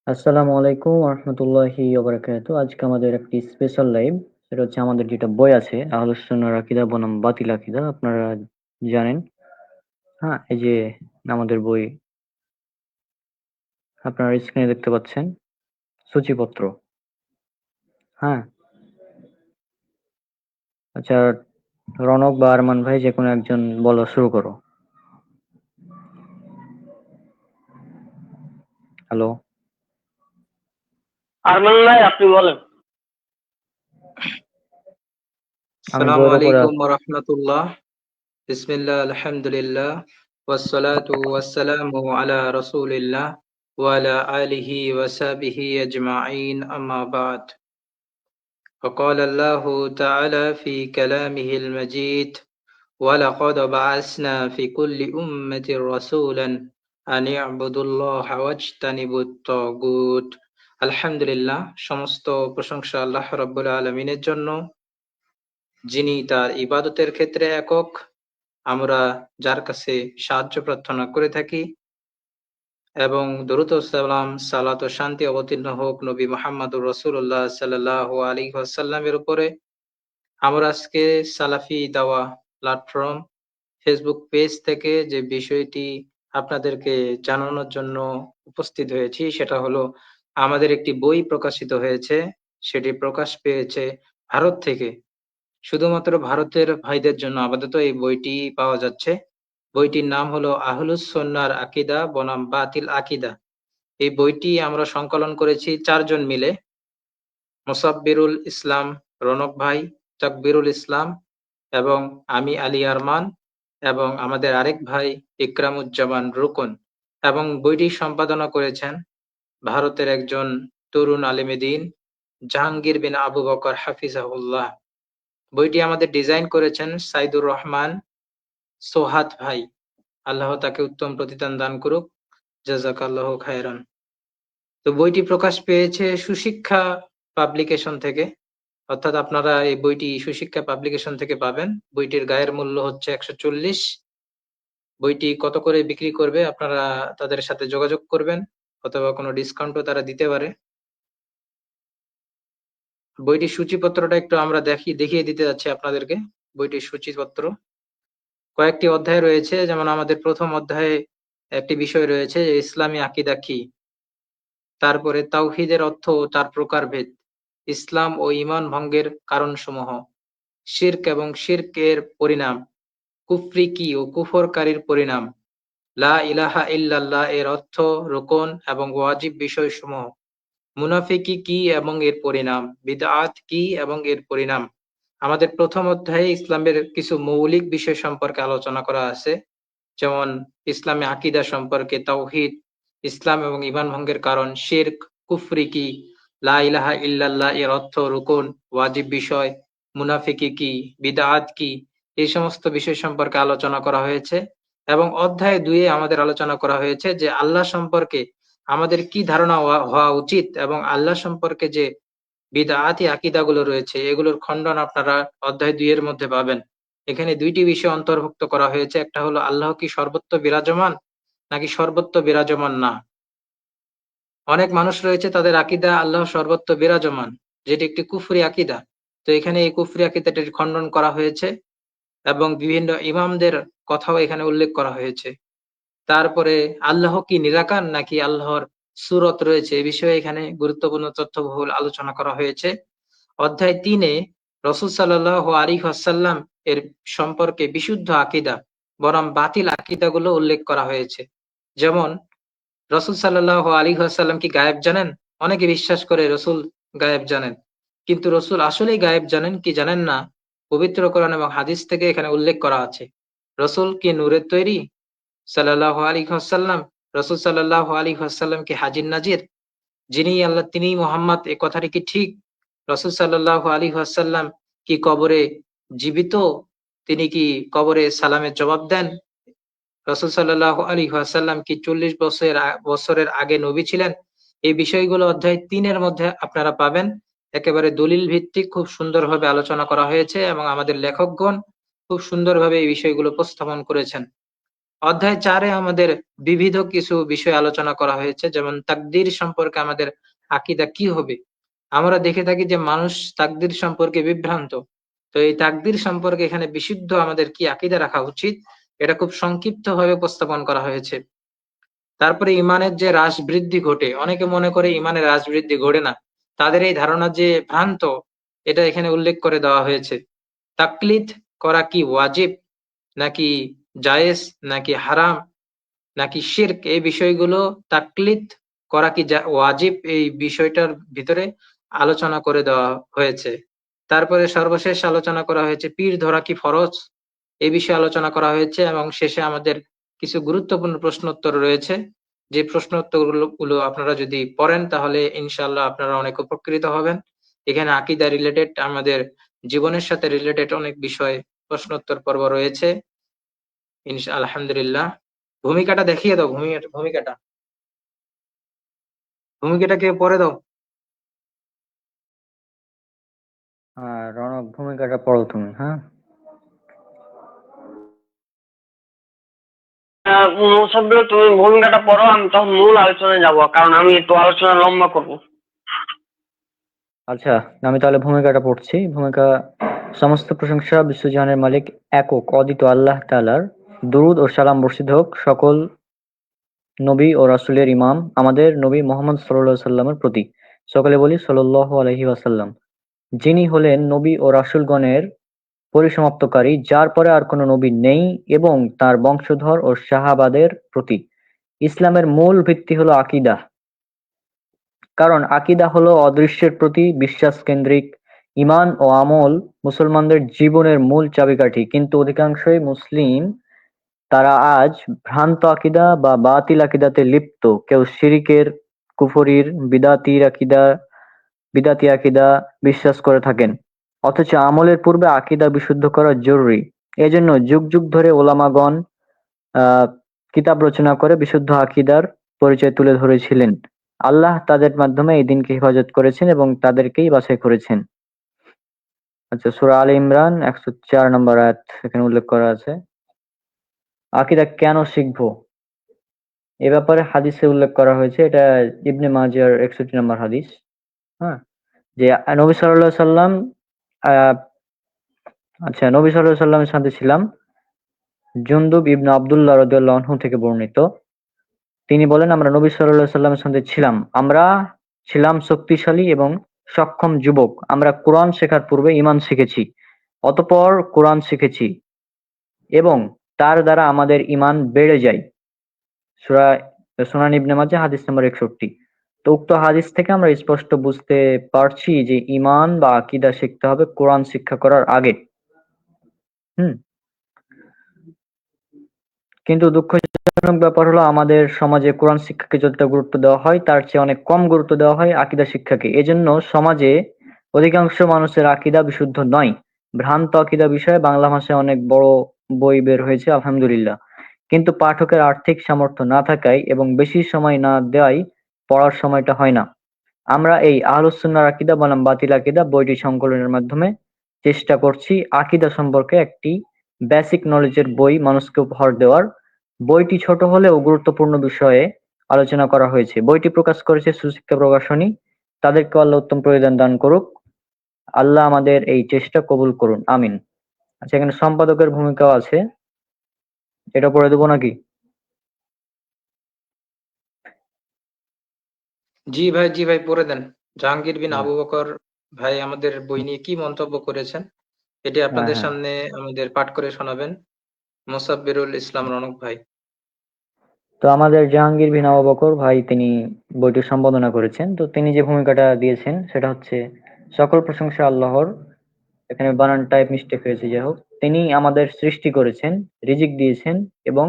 আসসালামু আলাইকুম ওয়া বারাকাতুহু। আজকে আমাদের একটি স্পেশাল লাইভ। সেটা হচ্ছে আমাদের যেটা বই আছে আহলুস সুন্নাহর আকীদা বনাম বাতিল আকীদা আপনারা জানেন। হ্যাঁ, এই যে আমাদের বই আপনারা স্ক্রিনে দেখতে পাচ্ছেন সূচিপত্র। হ্যাঁ, আচ্ছা রনক বা আরমান ভাই যেকোনো একজন বলা শুরু করো। হ্যালো। আরমান ভাই আপনি বলেন। আমি আসসালামু বইয়ের উপরে আলাইকুম ওয়া রাহমাতুল্লাহ। বিসমিল্লাহ আলহামদুলিল্লাহ ওয়াসসালাতু ওয়াসসালামু আলা রাসূলিল্লাহ ওয়া আলা আলিহি ওয়া সাহবিহি আজমাইন আম্মা বা'দ। فقال الله تعالى في كلامه المجيد ولقد بعثنا في كل أمة رسولا أن اعبدوا الله واجتنبوا الطاغوت। আলহামদুলিল্লাহ, সমস্ত প্রশংসা আল্লাহ রাব্বুল আলামিনের জন্য, যিনি তার ইবাদতের ক্ষেত্রে একক। আমরা যার কাছে সাহায্য প্রার্থনা করে থাকি এবং দরুদ ও সালাম, সালাত ও শান্তি অবতীর্ণ হোক নবী মুহাম্মদুর রাসূলুল্লাহ সাল্লাল্লাহু আলাইহি ওয়াসাল্লামের উপরে। আমরা আজকে সালাফি দাওয়া প্ল্যাটফর্ম ফেসবুক পেজ থেকে যে বিষয়টি আপনাদেরকে জানানোর জন্য উপস্থিত হয়েছি সেটা হলো আমাদের একটি বই প্রকাশিত হয়েছে। সেটি প্রকাশ পেয়েছে ভারত থেকে। শুধুমাত্র ভারতের ভাইদের জন্য আপাতত এই বইটি পাওয়া যাচ্ছে। বইটির নাম হলো আহলুস সুন্নাহর আকীদা বনাম বাতিল আকীদা। এই বইটি আমরা সংকলন করেছি 4 জন মিলে। মোসাব্বিরুল ইসলাম রনক ভাই, তাকবীরুল ইসলাম এবং আমি আলী আরমান এবং আমাদের আরেক ভাই ইকরামুজ্জামান রুকন। এবং বইটি সম্পাদনা করেছেন ভারতের একজন তরুণ আলেমে দ্বীন জাহাঙ্গীর বিন আবু বকর হাফিজাহুল্লাহ। বইটি আমাদের ডিজাইন করেছেন সাইদুর রহমান সোহাত ভাই। আল্লাহ তাকে উত্তম প্রতিদান দান করুক, জাযাকাল্লাহু খায়রান। তো বইটি প্রকাশ পেয়েছে সুশিক্ষা পাবলিকেশন থেকে, অর্থাৎ আপনারা এই বইটি সুশিক্ষা পাবলিকেশন থেকে পাবেন। বইটির গায়ের মূল্য হচ্ছে 140। বইটি কত করে বিক্রি করবে আপনারা তাদের সাথে যোগাযোগ করবেন, অথবা কোনো ডিসকাউন্টও তারা দিতে পারে। বইটির সূচিপত্রটা একটু আমরা দেখিয়ে দিতে যাচ্ছি আপনাদেরকে। বইটির সূচিপত্র কয়েকটি অধ্যায় রয়েছে, যেমন আমাদের প্রথম অধ্যায়ে একটি বিষয় রয়েছে যে ইসলামী আকীদা কি, তারপরে তাওহীদের অর্থ ও তার প্রকারভেদ, ইসলাম ও ঈমান ভঙ্গের কারণসমূহ, শিরক এবং শিরকের পরিণাম, কুফরি কি ও কুফরকারীর পরিণাম, লা ইলাহা ইল্লাল্লাহ এর অর্থ, রুকন এবং ওয়াজিব বিষয়সমূহ, মুনাফিকি কি এবং এর পরিণাম, বিদআত কি এবং এর পরিণাম। আমাদের প্রথম অধ্যায়ে ইসলামের কিছু মৌলিক বিষয় সম্পর্কে আলোচনা করা আছে, যেমন ইসলামী আকীদা সম্পর্কে, তাওহীদ, ইসলাম এবং ঈমান ভঙ্গের কারণ, শিরক, কুফরি কি, লা ইলাহা ইল্লাল্লাহ এর অর্থ, রুকন, ওয়াজিব বিষয়, মুনাফিকি কি, বিদআত কি, এই সমস্ত বিষয় সম্পর্কে আলোচনা করা হয়েছে। এবং অধ্যায় 2-এ আমাদের আলোচনা করা হয়েছে যে আল্লাহ সম্পর্কে আমাদের কি ধারণা হওয়া উচিত এবং আল্লাহ সম্পর্কে যে বিদআতি আকীদাগুলো রয়েছে এগুলোর খণ্ডন আপনারা অধ্যায় 2 এর মধ্যে পাবেন। এখানে 2টি বিষয় অন্তর্ভুক্ত করা হয়েছে। একটা হলো আল্লাহ কি সর্বত্র বিরাজমান নাকি সর্বত্র বিরাজমান না। অনেক মানুষ রয়েছে তাদের আকীদা আল্লাহ সর্বত্র বিরাজমান, যেটি একটি কুফরি আকীদা। তো এখানে এই কুফরি আকীদাটির খণ্ডন করা হয়েছে এবং বিভিন্ন ইমামদের কথাও এখানে উল্লেখ করা হয়েছে। তারপরে আল্লাহ কি নিরাকার নাকি আল্লাহর সূরত রয়েছে, এই বিষয়ে এখানে গুরুত্বপূর্ণ তথ্যবহুল আলোচনা করা হয়েছে। অধ্যায় 3-এ রাসূল সাল্লাল্লাহু আলাইহি ওয়াসাল্লাম এর সম্পর্কে বিশুদ্ধ আকীদা বনাম বাতিল আকীদাগুলো উল্লেখ করা হয়েছে। যেমন রাসূল সাল্লাল্লাহু আলাইহি ওয়াসাল্লাম কি গায়েব জানেন? অনেকে বিশ্বাস করে রাসূল গায়েব জানেন, কিন্তু রাসূল আসলেই গায়েব জানেন কি জানেন না, পবিত্র কোরআন এবং হাদিস থেকে এখানে উল্লেখ করা আছে। রাসূল কি নূরের তৈরি সাল্লাল্লাহু আলাইহি ওয়াসাল্লাম? রাসূল সাল্লাল্লাহু আলাইহি ওয়াসাল্লাম কি হাজির নাজির? যিনিই আল্লাহ তিনিই মুহাম্মদ, এ কথাটি কি ঠিক? রাসূল সাল্লাল্লাহু আলাইহি ওয়াসাল্লাম কি কবরে জীবিত? তিনি কি কবরে সালামের জবাব দেন? রাসূল সাল্লাল্লাহু আলাইহি ওয়াসাল্লাম কি 40 বছরের আগে নবী ছিলেন? এই বিষয়গুলো অধ্যায় 3 এর মধ্যে আপনারা পাবেন। একেবারে দলিল ভিত্তিক খুব সুন্দরভাবে আলোচনা করা হয়েছে এবং আমাদের লেখকগণ খুব সুন্দরভাবে এই বিষয়গুলো উপস্থাপন করেছেন। অধ্যায় 4-এ আমাদের বিবিধ কিছু বিষয় আলোচনা করা হয়েছে, যেমন তাকদীর সম্পর্কে আমাদের আকীদা কি হবে। আমরা দেখে থাকি যে মানুষ তাকদীর সম্পর্কে বিভ্রান্ত। তো এই তাকদীর সম্পর্কে এখানে বিশুদ্ধ আমাদের কি আকীদা রাখা উচিত, এটা খুব সংক্ষিপ্তভাবে উপস্থাপন করা হয়েছে। তারপরে ইমানের যে হ্রাস বৃদ্ধি ঘটে, অনেকে মনে করে ইমানের হ্রাস বৃদ্ধি ঘটে না। তাদের এই ধারণা যে ভ্রান্ত, এটা এখানে উল্লেখ করে দেওয়া হয়েছে। তাকলিদ করা কি ওয়াজিব নাকি জায়েজ নাকি হারাম নাকি শিরক, এই বিষয়গুলো তাকলিদ করা কি ওয়াজিব, এই বিষয়টার ভিতরে আলোচনা করে দেওয়া হয়েছে। তারপরে সর্বশেষ আলোচনা করা হয়েছে পীর ধরা কি ফরজ, এই বিষয়ে আলোচনা করা হয়েছে এবং শেষে আমাদের কিছু গুরুত্বপূর্ণ প্রশ্নোত্তর রয়েছে। যে প্রশ্নোত্তরগুলো আপনারা যদি পড়েন তাহলে ইনশাআল্লাহ আপনারা অনেক উপকৃত হবেন। এখানে আকীদা রিলেটেড, আমাদের জীবনের সাথে রিলেটেড অনেক বিষয় প্রশ্নোত্তর পর্ব রয়েছে। আলহামদুলিল্লাহ। ভূমিকাটা দেখিয়ে দাও, ভূমিকাটা ভূমিকাটা কেউ পড়ে দাও। রণক, ভূমিকাটা পড়ো তুমি, হ্যাঁ? মুসাব্বির, তুমি ভূমিকাটা পড়ো, আমি তখন মূল আলোচনায় যাব, কারণ আমি একটু আলোচনা লম্বা করব। আচ্ছা, আমি তাহলে ভূমিকাটা পড়ছি। ভূমিকা: সমস্ত প্রশংসা বিশ্বজাহানের মালিক একক অদ্বিতীয় আল্লাহ তাআলার। দুরূদ ও সালাম বর্ষিত হোক সকল নবী ও রাসূলের ইমাম আমাদের নবী মুহাম্মদ সাল্লাল্লাহু আলাইহি ওয়াসাল্লামের প্রতি। সকলে বলি সাল্লাল্লাহু আলাইহি ওয়াসাল্লাম। যিনি হলেন নবী ও রাসূলগণের পরিসমাপ্তকারী, যার পরে আর কোনো নবী নেই, এবং তার বংশধর ও সাহাবাদের প্রতি। ইসলামের মূল ভিত্তি হলো আকীদা। কারণ আকীদা হলো অদৃশ্যের প্রতি বিশ্বাস কেন্দ্রিক। ঈমান ও আমল মুসলমানদের জীবনের মূল চাবিকাঠি। কিন্তু অধিকাংশই মুসলিম তারা আজ ভ্রান্ত আকীদা বা বাতিল আকীদাতে লিপ্ত। কেউ শিরকের, কুফরির, বিদাতি আকীদা বিশ্বাস করে থাকেন। অথচ আমলের পূর্বে আকীদা বিশুদ্ধ করা জরুরি। এজন্য যুগ যুগ ধরে ওলামাগণ আহ কিতাব রচনা করে বিশুদ্ধ আকীদার পরিচয় তুলে ধরেছিলেন। আল্লাহ তাদের মাধ্যমে এই দিনকে হেফাজত করেছেন এবং তাদেরকেই বাছাই করেছেন। আচ্ছা, সূরা আলে ইমরান 104 নম্বর আয়াত এখানে উল্লেখ করা আছে। আকীদা কেন শিখবো? এ ব্যাপারে হাদিসে উল্লেখ করা হয়েছে। এটা ইবনে মাজার 61 নম্বর হাদিস। হ্যাঁ, যে নবী সাল্লাল্লাহু আলাইহি সাল্লাম আহ নবী সাল্লাল্লাহু আলাইহি সাল্লামের সাথে ছিলাম। জুনদুব ইবনে আব্দুল্লাহ রাদিয়াল্লাহু আনহু থেকে বর্ণিত। তিনি বলেন, আমরা নবী সাল্লাল্লাহু আলাইহি সাল্লামের সঙ্গে ছিলাম। আমরা ছিলাম শক্তিশালী এবং সক্ষম যুবক। আমরা কুরআন শেখার পূর্বে ঈমান শিখেছি। অতঃপর কুরআন শিখেছি এবং তার দ্বারা আমাদের ঈমান বেড়ে যায়। সূরা সুনান ইবনে মাজাহ হাদিস নম্বর 61। তো উক্ত হাদিস থেকে আমরা স্পষ্ট বুঝতে পারছি যে ঈমান বা আকীদা শিখতে হবে কোরআন শিক্ষা করার আগে। হুম। কিন্তু দুঃখজনক ব্যাপার হলো আমাদের সমাজে কোরআন শিক্ষাকে যতটা গুরুত্ব দেওয়া হয় তার চেয়ে অনেক কম গুরুত্ব দেওয়া হয় আকীদা শিক্ষাকে। এজন্য সমাজে অধিকাংশ মানুষের আকীদা বিশুদ্ধ নয়। ভ্রান্ত আকীদা বিষয়ে বাংলা ভাষায় অনেক বড় বই বের হয়েছে, আলহামদুলিল্লাহ। কিন্তু পাঠকের আর্থিক সামর্থ্য না থাকায় এবং বেশি সময় না দেওয়ায় পড়ার সময়টা হয় না। আমরা এই আহলুস সুন্নাহর আকীদা বনাম বাতিল আকীদা বইটি সংকলনের মাধ্যমে চেষ্টা করছি আকীদা সম্পর্কে একটি বেসিক নলেজের বই মানুষকে উপহার দেওয়ার। বইটি ছোট হলেও গুরুত্বপূর্ণ বিষয়ে আলোচনা করা হয়েছে। বইটি প্রকাশ করেছে সুশিক্ষা প্রকাশনী। তাদেরকে আল্লাহ উত্তম প্রতিদান দান করুক। আল্লাহ আমাদের এই চেষ্টা কবুল করুন, আমিন। আচ্ছা, এখানে সম্পাদকের ভূমিকাও আছে, এটা পড়ে দেবো নাকি? জি ভাই, জি ভাই, পড়ে দেন। জাহাঙ্গীর বিন হ্যাঁ, আবু বকর ভাই আমাদের বই নিয়ে কি মন্তব্য করেছেন এটি হ্যাঁ, আপনাদের হ্যাঁ। সামনে আমাদের পাঠ করে শোনাবেন মোসাব্বিরুল ইসলাম রনক ভাই। তো আমাদের জাহাঙ্গীর বিন আবু বকর ভাই তিনি বইটি সম্পাদনা করেছেন। তো তিনি যে ভূমিকাটা দিয়েছেন সেটা হচ্ছে, সকল প্রশংসা আল্লাহর। এখানে বানান টাইপ মিস্টেক হয়েছে, যাই হোক। তিনি আমাদের সৃষ্টি করেছেন, রিজিক দিয়েছেন এবং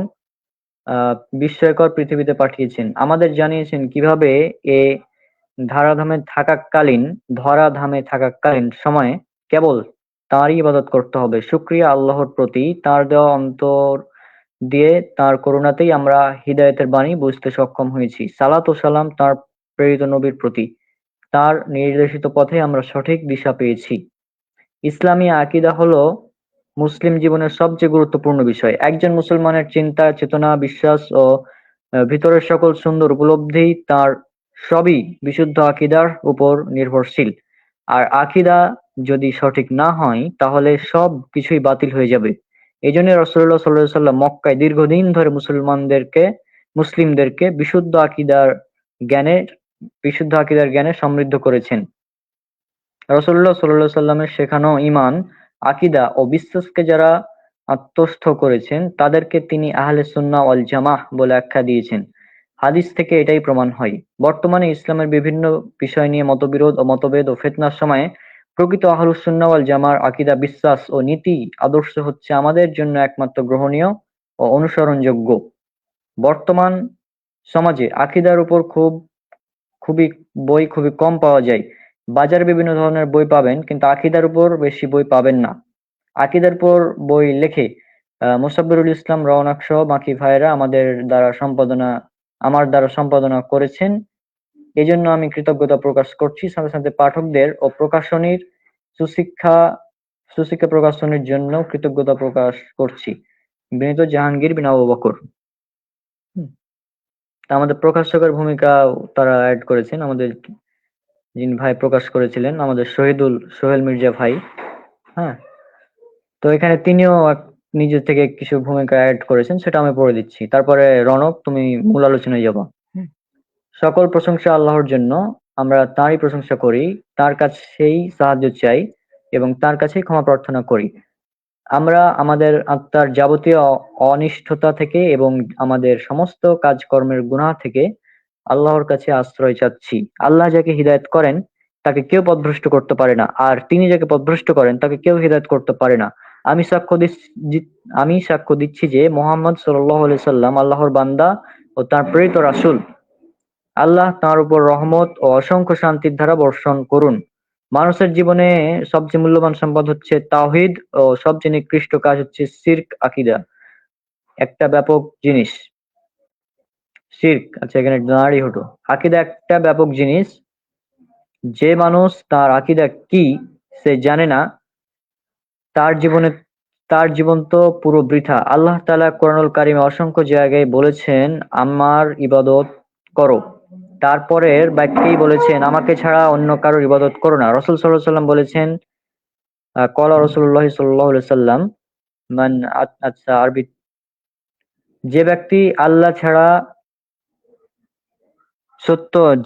আহ বিস্ময়কর পৃথিবীতে পাঠিয়েছেন। আমাদের জানিয়েছেন কিভাবে এ ধরাধামে থাকাকালীন সময়ে কেবল তাঁরই ইবাদত করতে হবে। শুকরিয়া আল্লাহর প্রতি, তাঁর দেওয়া অন্তর দিয়ে তাঁর করুণাতেই আমরা হিদায়াতের বাণী বুঝতে সক্ষম হয়েছি। সালাত ও সালাম তাঁর প্রেরিত নবীর প্রতি, তাঁর নির্দেশিত পথে আমরা সঠিক দিশা পেয়েছি। ইসলামী আকীদা হলো মুসলিম জীবনের সবচেয়ে গুরুত্বপূর্ণ বিষয়। একজন মুসলমানের চিন্তা, চেতনা, বিশ্বাস ও ভিতরের সকল সুন্দর উপলব্ধি তার সবই বিশুদ্ধ আকীদার উপর নির্ভরশীল। আর আকীদা যদি সঠিক না হয় তাহলে সব কিছুই বাতিল হয়ে যাবে। এজন্য রাসূলুল্লাহ সাল্লাল্লাহু আলাইহি ওয়াসাল্লাম মক্কায় দীর্ঘদিন ধরে মুসলিমদেরকে বিশুদ্ধ আকীদার জ্ঞানে সমৃদ্ধ করেছেন। রাসূলুল্লাহ সাল্লাল্লাহু আলাইহি ওয়াসাল্লামের শেখানো ঈমান, আকীদা ও বিশ্বাসকে যারা আত্মস্থ করেছেন তাদেরকে তিনি আহলে সুন্নাহ ওয়াল জামাহ বলে আখ্যা দিয়েছেন। হাদিস থেকে এটাই প্রমাণ হয়। বর্তমানে ইসলামের বিভিন্ন বিষয় নিয়ে মতবিরোধ ও মতভেদ ও ফিতনার সময়ে প্রকৃত আহলুস সুন্নাহ ওয়াল জামার আকীদা, বিশ্বাস ও নীতি আদর্শ হচ্ছে আমাদের জন্য একমাত্র গ্রহণীয় ও অনুসরণযোগ্য। বর্তমান সমাজে আকীদার উপর খুবই কম পাওয়া যায়। বাজারে বিভিন্ন ধরনের বই পাবেন কিন্তু আকীদার উপর বেশি বই পাবেন না। আকীদার উপর বই লেখে মোসাব্বিরুল ইসলাম রওনাক সহ বাকি ভাইয়েরা আমার দ্বারা সম্পাদনা করেছেন। এজন্য আমি কৃতজ্ঞতা প্রকাশ করছি। সাথে সাথে পাঠকদের ও প্রকাশনীর সুশিক্ষা সুশিক্ষা প্রকাশনীর জন্য কৃতজ্ঞতা প্রকাশ করছি। বিনীত জাহাঙ্গীর বিন আবু বকর। হুম। তা আমাদের প্রকাশকের ভূমিকা তারা অ্যাড করেছেন। আমাদের যিনি ভাই প্রকাশ করেছিলেন আমাদের সোহেল মির্জা ভাই। হ্যাঁ, তো এখানে তিনিও নিজে থেকে কিছু ভূমিকা অ্যাড করেছেন, সেটা আমি পড়ে দিচ্ছি। তারপরে রনক, তুমি মূল আলোচনায় যাবা। সকল প্রশংসা আল্লাহর জন্য। আমরা তাঁরই প্রশংসা করি, তার কাছেই সাহায্য চাই এবং তার কাছেই ক্ষমা প্রার্থনা করি। আমরা আমাদের আত্মার যাবতীয় অনিষ্ঠতা থেকে এবং আমাদের সমস্ত কাজকর্মের গুনাহ থেকে আল্লাহর কাছে আশ্রয় চাচ্ছি। আল্লাহ যাকে হিদায়াত করেন তাকে কেউ পথভ্রষ্ট করতে পারে না, আর তিনি যাকে পথভ্রষ্ট করেন তাকে কেউ হিদায়াত করতে পারে না। আমি সাক্ষ্য দিচ্ছি যে মুহাম্মদ সাল্লাল্লাহু আলাইহি সাল্লাম আল্লাহর বান্দা ও তার প্রেরিত রাসূল। আল্লাহ তাঁর উপর রহমত ও অসংখ্য শান্তির ধারা বর্ষণ করুন। মানুষের জীবনে সবচেয়ে মূল্যবান সম্পদ হচ্ছে তাওহীদ ও সবচেয়ে নিকৃষ্ট কাজ হচ্ছে শিরক আকীদা। একটা ব্যাপক জিনিস। শিরক, আচ্ছা এখানে দাঁড়ি হটো। আকীদা একটা ব্যাপক জিনিস। যে মানুষ তার আকীদা কি সে জানে না, তার জীবনে তার জীবন তো পুরো বৃথা। আল্লাহ তাআলা কোরআনুল কারীমে অসংখ্য জায়গায় বলেছেন আমার ইবাদত করো। তারপরের বাক্যেই বলেছেন আমাকে ছাড়া অন্য কারোর ইবাদত করো না। রাসূল সাল্লাল্লাহু আলাইহি ওয়াসাল্লাম বলেছেন ক্বালা রাসূলুল্লাহ সাল্লাল্লাহু আলাইহি ওয়াসাল্লাম মান আচ্ছা আরবি, যে ব্যক্তি আল্লাহ ছাড়া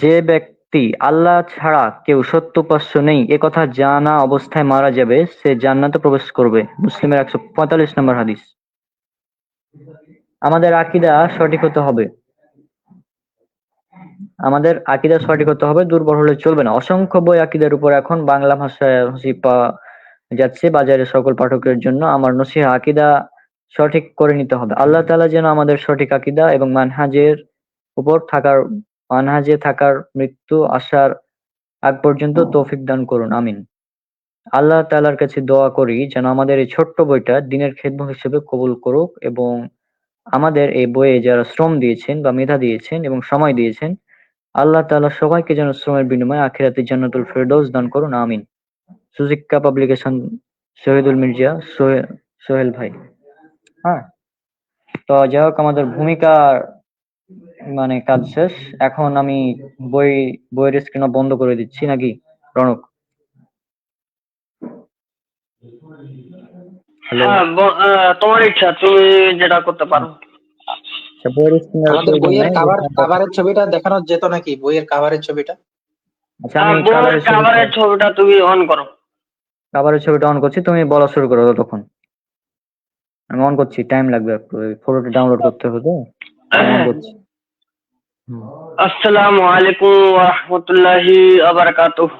যে ব্যক্তি আল্লাহ ছাড়া কেউ সত্য উপাস্য নেই একথা জানা অবস্থায় মারা যাবে, সে জান্নাতে প্রবেশ করবে। মুসলিমের 145 নম্বর হাদিস। আমাদের আকীদা সঠিক হতে হবে। দুর্বল হলে চলবে না। অসংখ্য বই আকীদার উপর এখন বাংলা ভাষায় পাওয়া যাচ্ছে বাজারে সকল পাঠকের জন্য। আমার নসিহা, আকীদা সঠিক করে নিতে হবে। আল্লাহ তাআলা যেন আমাদের সঠিক আকীদা এবং মানহাজে থাকার মৃত্যু আসার আগ পর্যন্ত তৌফিক দান করুন, আমিন। আল্লাহ তাআলার কাছে দোয়া করি যেন আমাদের এই ছোট্ট বইটা দ্বীনের খেদমত হিসেবে কবুল করুক এবং আমাদের এই বইয়ে যারা শ্রম দিয়েছেন বা মেধা দিয়েছেন এবং সময় দিয়েছেন, আল্লাহ তাআলা সবাইকে যেন শ্রমের বিনিময়ে আখিরাতে জান্নাতুল ফেরদৌস দান করুন, আমিন। সুশিক্ষা পাবলিকেশন, শহীদুল মির্জা, সোহেল ভাই। হ্যাঁ, তো যাই হোক, আমাদের ভূমিকার কাজ শেষ। এখন আমি বইয়ের স্ক্রিন বন্ধ করে দিচ্ছি, নাকি রনক? হ্যালো। হ্যাঁ, তোমার ইচ্ছা, তুমি যেটা করতে পারো। আচ্ছা, বইয়ের স্ক্রিনের আমাদের প্রয়োজন বইয়ের নাই। কাভারের ছবিটা দেখানো যেত নাকি? বইয়ের কাভারের ছবিটা। আচ্ছা, হ্যাঁ, আমি বইয়ের কাভারের ছবিটা তুমি অন করো। কাভারের ছবিটা অন করছি, তুমি বলা শুরু করো। ততক্ষণ আমি অন করছি, টাইম লাগবে একটু, ফটোটা ডাউনলোড করতে হবে তো। আমি অন করছি। আসসালামু আলাইকুম ওয়া রাহমাতুল্লাহি ওয়া বারাকাতুহু।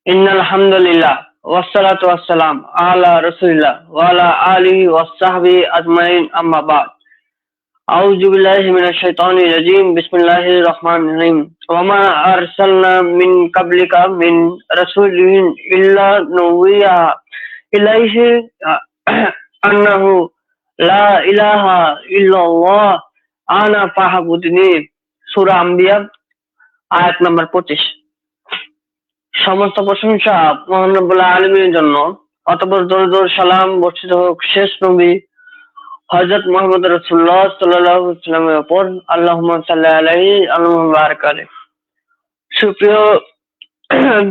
ইন্নাল হামদুলিল্লাহ ওয়াসসালাতু ওয়াসসালাম আলা রাসূলিল্লাহ ওয়া আলা আলিহি ওয়াস সাহবিহি আজমাইন, আম্মা বাদ। আউযু বিল্লাহি মিনাশ শাইতানির রাজীম। বিসমিল্লাহির রহমানির রহিম। ওয়া মা আরসালনা মিন ক্বাবলিকা মিন রাসূলিন ইল্লা নুহিয়া ইলাইহি আন্নাহু লা ইলাহা ইল্লাল্লাহ আনা ফাহবুদনি। সূরা আম্বিয়া আয়াত নাম্বার 25। সমস্ত প্রশংসা মহান রব্বুল আলামিনের জন্য, অতঃপর দরুদ ও সালাম বর্ষিত হোক শেষ নবী হযরত মুহাম্মদ রাসূলুল্লাহ সাল্লাল্লাহু আলাইহি ওয়াসাল্লামের উপর। আল্লাহুম্মা সাল্লি আলাইহি আল্লাহুম্মা বারিক আলাইহি। সুপ্রিয়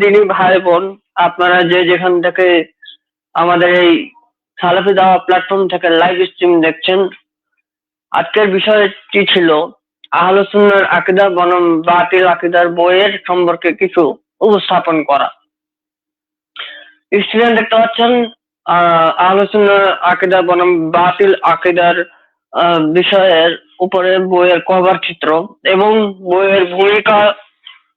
দিনী ভাই বোন, আপনারা যে যেখান থেকে আমাদের এই সালাফি দাওয়া প্ল্যাটফর্ম থেকে লাইভ স্ট্রিম দেখছেন, আজকের বিষয়টি ছিল আহলে সুন্নাহর আকীদা বনাম বাতিল আকীদার বইয়ের সম্পর্কে কিছু উপস্থাপন করা। স্টুডেন্ট দেখতে পাচ্ছেন আহলে সুন্নাহর আকীদা বনাম বাতিল আকীদার বিষয়ের উপরে বইয়ের কভার চিত্র এবং বইয়ের ভূমিকা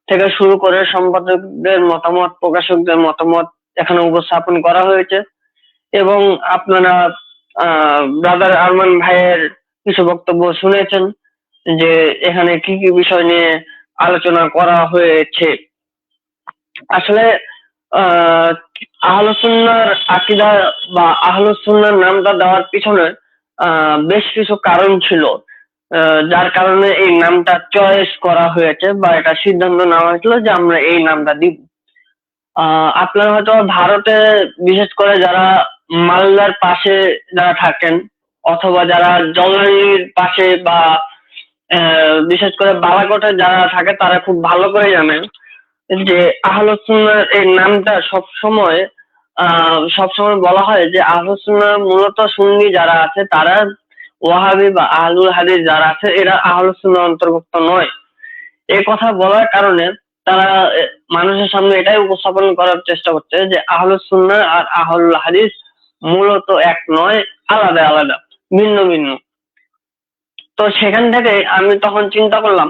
থেকে শুরু করে সম্পাদকদের মতামত, প্রকাশকদের মতামত এখানে উপস্থাপন করা হয়েছে এবং আপনারা ব্রাদার আরমান ভাইয়ের কিছু বক্তব্য শুনেছেন যে এখানে কি কি বিষয় নিয়ে আলোচনা করা হয়েছে। আসলে আহলে সুন্নাহর আকীদা বা আহলে সুন্নাহর নামটা দেওয়ার পিছনে বেশ কিছু কারণ ছিল, যার কারণে এই নামটা চয়েস করা হয়েছে বা এটা সিদ্ধান্ত নেওয়া হয়েছিল যে আমরা এই নামটা দিব। আপনারা হয়তো ভারতে বিশেষ করে যারা মালদার পাশে যারা থাকেন অথবা যারা জলপাইগুড়ির পাশে বা বিশেষ করে বালাকোটে যারা থাকে তারা খুব ভালো করে জানেন যে আহলে সুন্নাহর এই নামটা সবসময় বলা হয় যে আহলে সুন্নাহ মূলত সুন্নি যারা আছে তারা ওয়াহাবি বা আহলুল হাদিস যারা আছে এরা আহলে সুন্নাহর অন্তর্ভুক্ত নয়। এই কথা বলার কারণে তারা মানুষের সামনে এটাই উপস্থাপন করার চেষ্টা করছে যে আহলে সুন্নাহ আর আহলুল হাদিস মূলত এক নয়, আলাদা আলাদা, ভিন্ন ভিন্ন। তো সেখান থেকে আমি তখন চিন্তা করলাম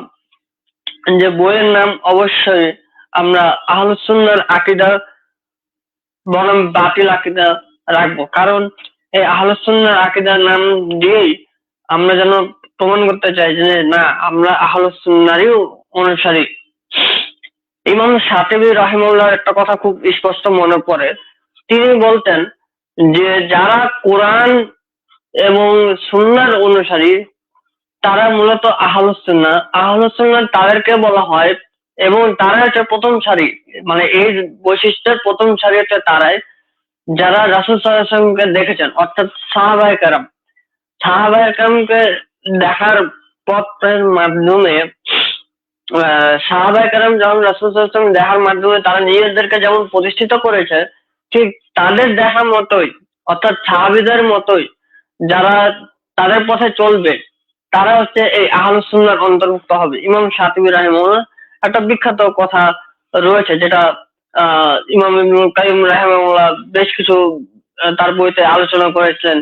যে বইয়ের নাম অবশ্যই আমরা আহলে সুন্নাহর আকীদা বনাম বাতিল আকীদা রাখবো, কারণ এই আহলে সুন্নাহর আকীদার নাম দিয়েই আমরা যেন প্রমাণ করতে চাই যে না, আমরা আহলে সুন্নাহরই অনুসারী। ইমাম শাতিবী রাহিমাহুল্লাহর একটা কথা খুব স্পষ্ট মনে পড়ে। তিনি বলতেন যে যারা কোরআন এবং সুন্নাহর অনুসারী তারা মূলত আহলে সুন্নাহ। আহলে সুন্নাহ তাদেরকে বলা হয় এবং তারা হচ্ছে প্রথম সারি, মানে এই বৈশিষ্ট্যের প্রথম সারি হচ্ছে তারাই যারা রাসূল সাল্লাল্লাহু আলাইহি ওয়াসাল্লামকে দেখেছেন, অর্থাৎ সাহাবায়ে কেরাম। সাহাবায়ে কেরামকে দেখার পথের মাধ্যমে সাহাবায়ে কেরাম যেমন রাসূল সাল্লাল্লাহু আলাইহি ওয়াসাল্লাম দেখার মাধ্যমে তারা নিজেদেরকে যেমন প্রতিষ্ঠিত করেছে, ঠিক তাদের দেখা মতোই অর্থাৎ সাহাবীদের মতোই যারা তাদের পথে চলবে তারা হচ্ছে এই আহলে সুন্নাহর অন্তর্ভুক্ত হবে। ইমাম শাতিবী রাহিমাহুল্লাহ একটা বিখ্যাত কথা রয়েছে যেটা ইমাম ইবনুল কাইয়িম রাহিমাহুল্লাহ বেশ কিছু তার বইতে আলোচনা করেছেন।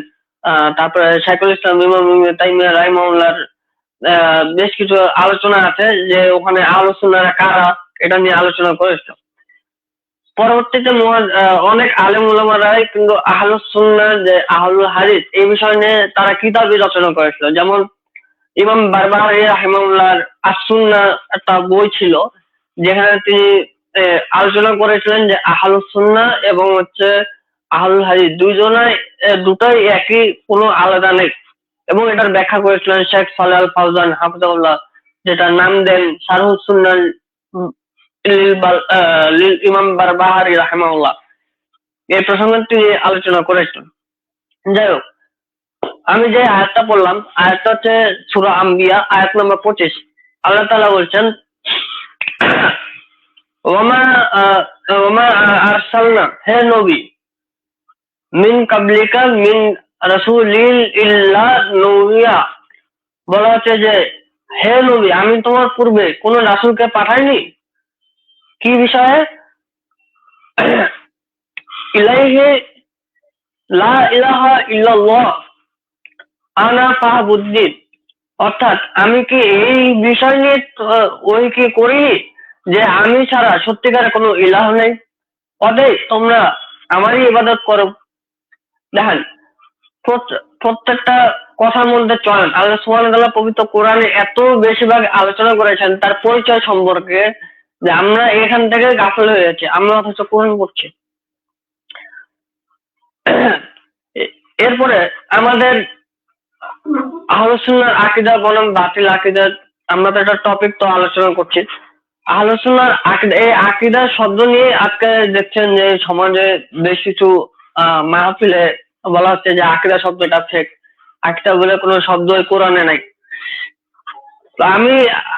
তারপরে শাইখুল ইসলাম ইমাম ইবনে তাইমিয়া রাহিমাহুল্লাহর বেশ কিছু আলোচনা আছে যে ওখানে আহলে সুন্নাহরা কারা এটা নিয়ে আলোচনা করেছে। পরবর্তীতে অনেক আলেম উলামারাই কিন্তু আহলে সুন্নাহ যে আহলুল হাদিস এই বিষয় নিয়ে তারা কিতাবই রচনা করেছিল। যেমন ইমাম বারবাহারি রাহিমাহুল্লাহর আস-সুন্নাহ একটা বই ছিল যেখানে তিনি আলোচনা করেছিলেন যে আহলে সুন্নাহ এবং হচ্ছে আহলুল হাদিস দুটোই একই, কোনো আলাদা নেই, এবং এটার ব্যাখ্যা করেছিলেন শেখ সালেহ আল ফাওজান হাফিজাহুল্লাহ, যেটার নাম দেন শারহুস সুন্নাহ লিল ইমাম বারবাহারি রাহিমাহুল্লাহ। এই প্রসঙ্গে তিনি আলোচনা করেছেন। যাই হোক, আমি যে আয়াতটা পড়লাম আয়াতটা হচ্ছে সূরা আম্বিয়া আয়াত নম্বর 25। আল্লাহ তাআলা বলছেন ওয়ামা আরসালনা, হে নবী, মিন কাবলিকা মিন রাসূলিন ইল্লা নুহিয়া, বলা হচ্ছে যে হে নবী আমি তোমার পূর্বে কোন রাসূলকে পাঠাইনি। কি বিষয়ে? ইলাইহি লা ইলাহা ইল্লাল্লাহ আনা ফাহবুদ্দিন, অর্থাৎ আমি কি এই বিষয় নিয়ে ওই কি করি যে আমি ছাড়া সত্যিকার কোনো ইলাহ নেই, অতএব তোমরা আমারই ইবাদত করো। দেখেন, প্রত্যেকটা কথার মধ্যে চলেন আল্লাহ সুবহানাহু ওয়া তাআলা পবিত্র কোরআনে এত বেশিরভাগ আলোচনা করেছেন তার পরিচয় সম্পর্কে যে আমরা এখান থেকে গাফেল হয়ে যাচ্ছি, আমরা অথচ কোরআন পড়ছি। এরপরে আমাদের আহলে সুন্নাহর আকীদা বনাম বাতিল আকীদা, আমরা তো একটা টপিক তো আলোচনা করছি। আহলে সুন্নাহর আকীদা, এই আকীদা শব্দ নিয়ে আজকে দেখছেন যে সমাজে বেশ কিছু মাহফিলে বলা হচ্ছে যে আকীদা শব্দটা ফেক, আকীদা বলে কোনো শব্দ কোরআনে নাই। তো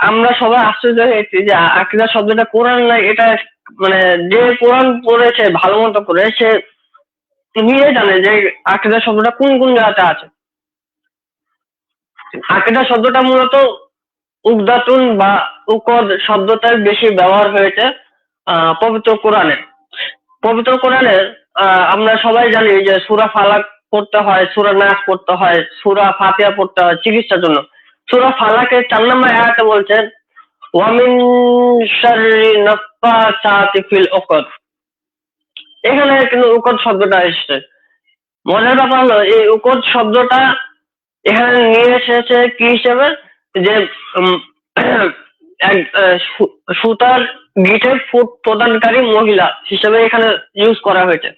আমরা সবাই আশ্চর্য হয়েছি যে আকীদা শব্দটা কোরআন নাই, এটা মানে যে কোরআন পড়েছে ভালো মতো করে সে নিজে জানে যে আকীদা শব্দটা কোন কোন জায়গাতে আছে। আকীদা শব্দটা মূলত উকদাতুন বা উকদ শব্দটার বেশি ব্যবহার হয়েছে পবিত্র কোরআনে। পবিত্র কোরআনে আমরা সবাই জানি যে সূরা ফালাক পড়তে হয়, সূরা নাস পড়তে হয়, সূরা ফাতিহা পড়তে হয় চিকিৎসার জন্য। সূরা ফালাকের 4 নম্বর আয়াতে বলছেন ওয়া মিন শাররি নাফাসাতি ফিল উকদ। এখানে কিন্তু উকদ শব্দটা এসেছে। মজার ব্যাপার হলো এই উকদ শব্দটা এখানে নিয়ে এসেছে কি হিসেবে, যে এক সুতার গিঁটে ফুট প্রদানকারী মহিলা হিসেবে এখানে ইউজ করা হয়েছে।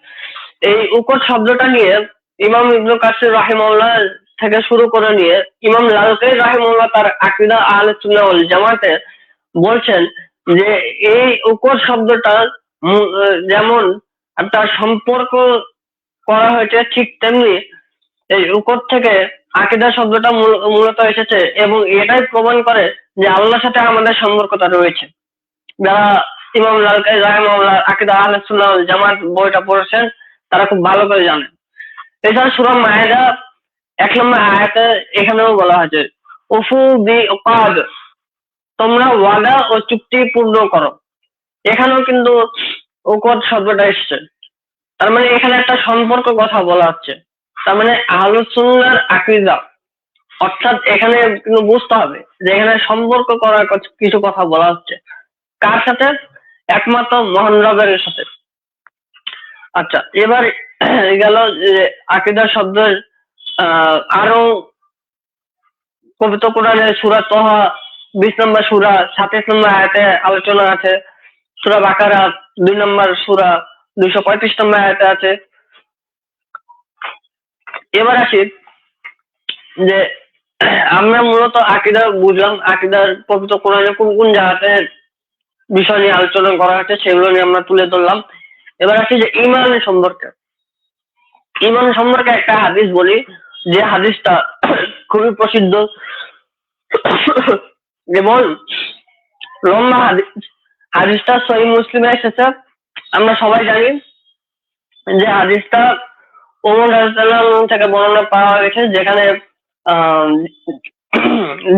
এই উকদ শব্দটা নিয়ে ইমাম ইবনে কাসির রাহিমাহুল্লাহ থেকে শুরু করে নিয়ে ইমাম লালকাই রাহিমাহুল্লাহ তার আকীদা আহলে সুন্নাহ ওয়াল জামাতে বলছেন যে এই উকদ শব্দটা যেমন একটা সম্পর্ক করা হয়েছে, ঠিক তেমনি এই উকদ থেকে আকীদা শব্দটা মূলত এসেছে এবং এটাই প্রমাণ করে যে আল্লাহর সাথে আমাদের সম্পর্কটা রয়েছে। যারা ইমাম লালকাই রাহিমাহুল্লাহ আকীদা আহলে সুন্নাহ ওয়াল জামাত বইটা পড়েছেন তারা খুব ভালো করে জানেন। এছাড়া সূরা মায়েদা 1 নম্বর আয়াতে এখানেও বলা হয়েছে উফু বি উকাদ, তোমরা ওয়াদা ও চুক্তি পূর্ণ করো। এখানেও কিন্তু উকদ শব্দটা এসেছে। তার মানে এখানে একটা সম্পর্ক কথা বলা হচ্ছে। তার মানে আহলুস সুন্নাহর আকীদা, অর্থাৎ এখানে কিন্তু বুঝতে হবে যে এখানে সম্পর্ক করার কিছু কথা বলা হচ্ছে। কার সাথে? একমাত্র মহান রবের সাথে। আচ্ছা, এবার গেল যে আকীদা শব্দের আরো পবিত্র কোরআনে সূরা তহা 20 নম্বর সূরা 27 নম্বর আয়াতে আলোচনা আছে। সূরা বাকারা 2 নম্বর সূরা 235 নম্বর আয়াতে আছে। এবার আসি যে আমরা মূলত আকীদা বুঝলাম, আকীদার পবিত্র কোরআনে কোন কোন জায়গাতে বিষয় নিয়ে আলোচনা করা হয়েছে সেগুলো নিয়ে আমরা তুলে ধরলাম। এবার আসি যে ঈমান সম্পর্কে। ঈমান সম্পর্কে একটা হাদিস বলি, যে হাদিসটা খুবই প্রসিদ্ধ, যেমন লম্বা হাদিসটা সহিহ মুসলিমে এসেছে। আমরা সবাই জানি যে হাদিসটা ওমর রাদিয়াল্লাহু আনহু থেকে বর্ণনা পাওয়া হয়েছে, যেখানে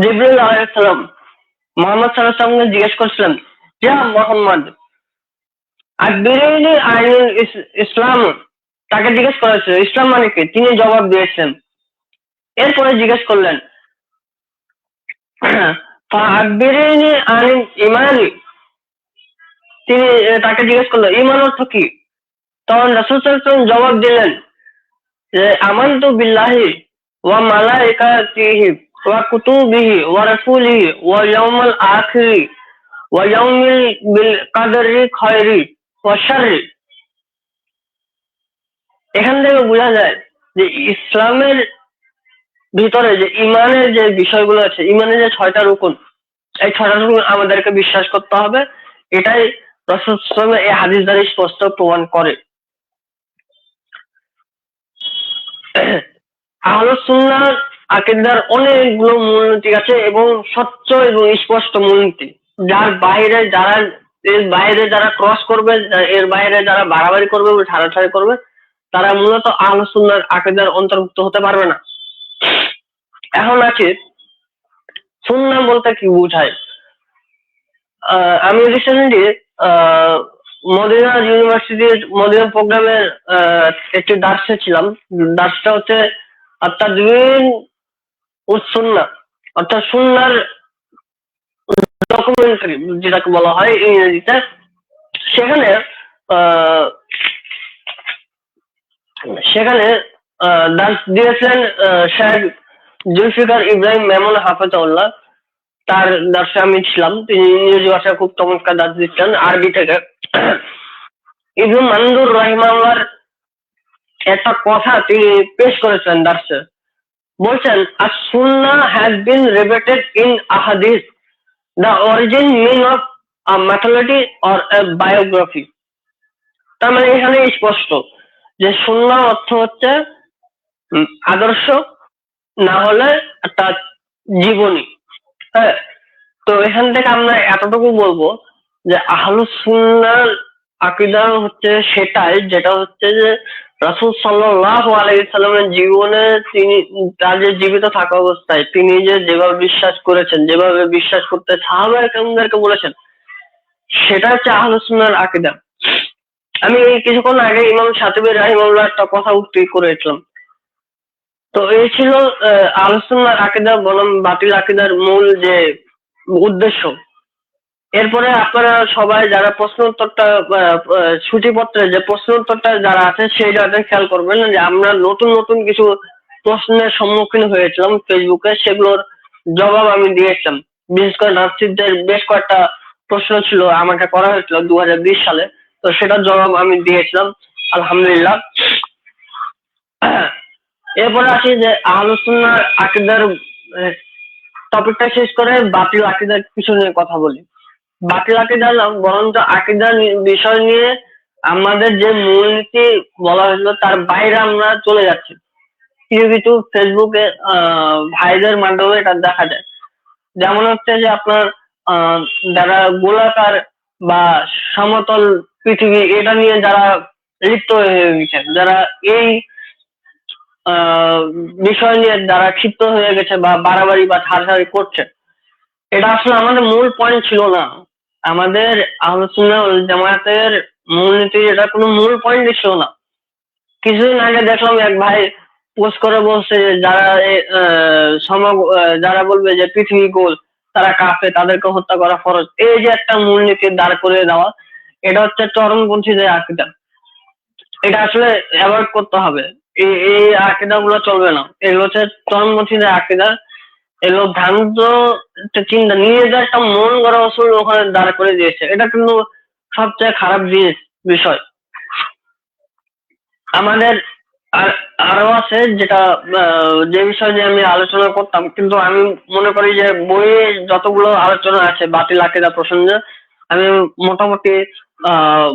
জিবরিল আলাইহিস সালাম মুহাম্মদ সাল্লাল্লাহু আলাইহি ওয়াসাল্লামকে জিজ্ঞেস করছিলেন, ইয়া মুহাম্মদ আকবিরনি আনিল ইসলাম। তাকে জিজ্ঞেস করা হয়েছিল ইসলাম মানে কি, তিনি জবাব দিয়েছেন। এরপরে জিজ্ঞেস করলেন ফাআকবিরনি আনিল ঈমানি, তিনি তাকে জিজ্ঞেস করলো ঈমান অর্থ কি। তখন রাসূল সাল্লাল্লাহু আলাইহি ওয়াসাল্লাম জবাব দিলেন যে আমানতু বিল্লাহি ওয়া মালাইকাতিহি ওয়া কুতুবিহি ওয়া রাসূলিহি ওয়া ইয়াউমিল আখিরি ওয়া ইয়াউমিল বিল কাদরি খায়রি ওয়া শাররি। এখান থেকে বোঝা যায় যে ইসলামের ভিতরে যে ইমানের যে বিষয়গুলো আছে, ইমানের যে 6টা রুকন, এই 6টা রুকন আমাদেরকে বিশ্বাস করতে হবে। এটাই রাসূল সাল্লাল্লাহু আলাইহি ওয়াসাল্লাম এই হাদিস দ্বারা স্পষ্ট প্রমাণ করে। আহলুস সুন্নাহ আকীদার অনেকগুলো মূলনীতি আছে এবং স্বচ্ছ এবং স্পষ্ট মূলনীতি, যার বাইরে যারা ক্রস করবে, এর বাইরে যারা বাড়াবাড়ি করবে বা ছাড়াছাড়ি করবে, তারা মূলত আহলুস সুন্নাহর আকীদার অন্তর্ভুক্ত হতে পারবে না। এখন আছে সুন্নাহ বলতে কি বোঝায়। আমি রিসেন্টলি মদিনা ইউনিভার্সিটির মদিনা প্রোগ্রামের একটি দার্সে ছিলাম। দার্সটা হচ্ছে আত-তাদওয়িন ওয়াস সুন্নাহ, অর্থাৎ সুন্নাহর ডকুমেন্টারি যেটাকে বলা হয় ইংরেজিতে। সেখানে দার্স দিয়েছিলেন শেখ জুলফিকার ইব্রাহিম মেমন হাফেজাহুল্লাহ। তার দার্সে আমি ছিলাম। তিনি ইংরেজি ভাষায় খুব চমৎকার দার্স দিচ্ছেন আরবি থেকে। ইবনে মানদুর রাহিমাহুল্লাহর একটা কথা তিনি পেশ করেছেন দার্সে। বলছেন আস-সুন্নাহ হ্যাজ বিন রিবেটেড ইন আহাদিস the origin mean of a mythology or a biography. তার মানে এখানে স্পষ্ট যে সুন্নাহ অর্থ হচ্ছে আদর্শ, না হলে একটা জীবনী। হ্যাঁ, তো এখান থেকে আমরা এতটুকু বলবো যে আহলুস সুন্নাহর আকীদা হচ্ছে সেটাই, যেটা হচ্ছে যে রাসূল সাল্লাল্লাহু আলাইহি সাল্লামের জীবনে তিনি তার যে জীবিত থাকা অবস্থায় তিনি যেভাবে বিশ্বাস করেছেন, যেভাবে বিশ্বাস করতে সাহাবায়ে কেরামদেরকে বলেছেন, সেটা হচ্ছে আহলুস সুন্নাহর আকীদা। আমি এই কিছুক্ষণ আগে ইমাম শাতিবী রাহিমাহুল্লাহ একটা কথা উক্তি করেছিলাম। তো এই ছিল আহলুস সুন্নাহর আকীদা বনাম বাতিল আকীদার মূল যে উদ্দেশ্য। এরপরে আপনারা সবাই যারা প্রশ্ন উত্তরটা সূচিপত্রে যে প্রশ্ন উত্তরটা যারা আছে সেইটাতে খেয়াল করবেন যে আমরা নতুন নতুন কিছু প্রশ্নের সম্মুখীন হয়েছিলাম ফেসবুকে, সেগুলোর জবাব আমি দিয়েছিলাম। বিশেষ করে নাস্তিকদের বেশ কয়েকটা প্রশ্ন ছিল আমাকে করা হয়েছিল 2020 সালে, তো সেটার জবাব আমি দিয়েছিলাম আলহামদুলিল্লাহ। এরপরে আসি যে আহলুস সুন্নাহর আকীদার টপিকটা শেষ করে বাতিল আকীদার কিছু নিয়ে কথা বলি। বাতিল আকীদা না, বরঞ্চ আকীদার বিষয় নিয়ে আমাদের যে মূলনীতি বলা হয়েছিল তার বাইরে আমরা চলে যাচ্ছি। কিছু কিছু ফেসবুকে ভাইদের মাধ্যমে এটা দেখা যায়। যেমন হচ্ছে যে আপনার যারা গোলাকার বা সমতল পৃথিবী এটা নিয়ে যারা লিপ্ত হয়ে গেছেন, যারা এই বিষয় নিয়ে যারা ক্ষিপ্ত হয়ে গেছে বা বাড়াবাড়ি বা ছাড়াছাড়ি করছে, এটা আসলে আমাদের মূল পয়েন্ট ছিল না। আমাদের আহলুস সুন্নাহ ওয়াল জামায়াতের মূলনীতি এটা কোনো মূল পয়েন্টই ছিল না। কিছুদিন আগে দেখলাম এক ভাই পোস্ট করে বলছে যে যারা যারা বলবে যে পৃথিবী গোল তারা কাফের, তাদেরকে হত্যা করা ফরজ। এই যে একটা মূলনীতি দাঁড় করে দেওয়া, এটা হচ্ছে চরমপন্থীদের আকীদা। এটা আসলে অ্যাভয়েড করতে হবে। এই এই আকীদা গুলো চলবে না। এগুলো হচ্ছে চরমপন্থীদের আকীদা। এগুলো ভ্রান্ত একটা চিন্তা, নিজেদের একটা মন গড়া অসুল ওখানে দাঁড় করে দিয়েছে। এটা কিন্তু সবচেয়ে খারাপ বিষয়। আমাদের আরো আছে যেটা যে বিষয় নিয়ে আমি আলোচনা করতাম, কিন্তু আমি মনে করি যে বইয়ে যতগুলো আলোচনা আছে বাতিল আকীদা প্রসঙ্গে, আমি মোটামুটি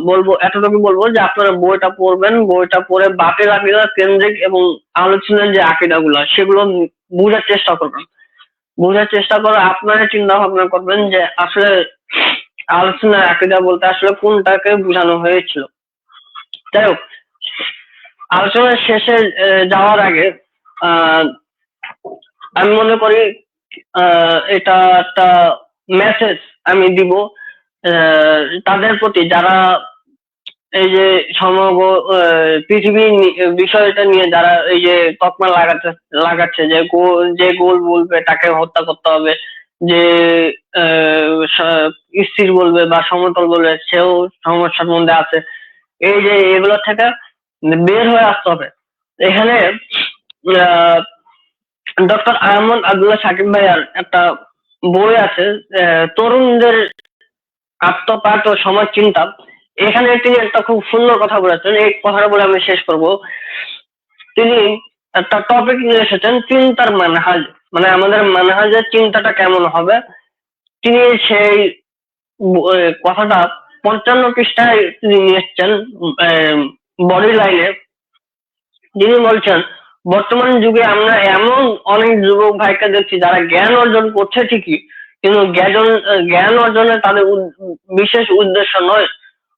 বলবো, এতটুকু বলবো যে আপনারা বইটা পড়বেন, বইটা পড়ে বাতিল আকীদা কেন্দ্রিক এবং আলোচনার যে আকীদা গুলা সেগুলো বোঝার চেষ্টা করবেন। বোঝার চেষ্টা করে আপনারা চিন্তা ভাবনা করবেন যে আসলে আলোচনার আকীদা বলতে আসলে কোনটাকে বোঝানো হয়েছিল। যাই হোক, আলোচনার শেষে যাওয়ার আগে আমি মনে করি এটা একটা মেসেজ আমি দিব তাদের প্রতি যারা এই যে সমগ্র পৃথিবীর বিষয়টা নিয়ে যারা এই যে তকমা লাগাচ্ছে যে গোল বলবে তাকে হত্যা করতে হবে, যে স্থির বলবে বা সমতল বলবে সেও সমস্যার মধ্যে আছে। এই যে এগুলো থেকে বের হয়ে আসতে হবে। এখানে ডক্টর আহমদ আব্দুল্লাহ সাকিব ভাইয়ার একটা বই আছে তরুণদের আত্মপাঠ ও সমাজ চিন্তা। এখানে তিনি একটা খুব সুন্দর কথা বলেছেন, এই কথাটা বলে আমি শেষ করব। তিনি একটা টপিক নিয়ে এসেছেন চিন্তার মানহাজ, মানে আমাদের মানহাজের চিন্তাটা কেমন হবে। তিনি সেই কথাটা 55 পৃষ্ঠায় তিনি নিয়ে এসছেন বডি লাইনে। তিনি বলছেন বর্তমান যুগে আমরা এমন অনেক যুবক ভাইকে দেখছি যারা জ্ঞান অর্জন করছে ঠিকই, কিন্তু জ্ঞান অর্জনের তাদের বিশেষ উদ্দেশ্য নয়,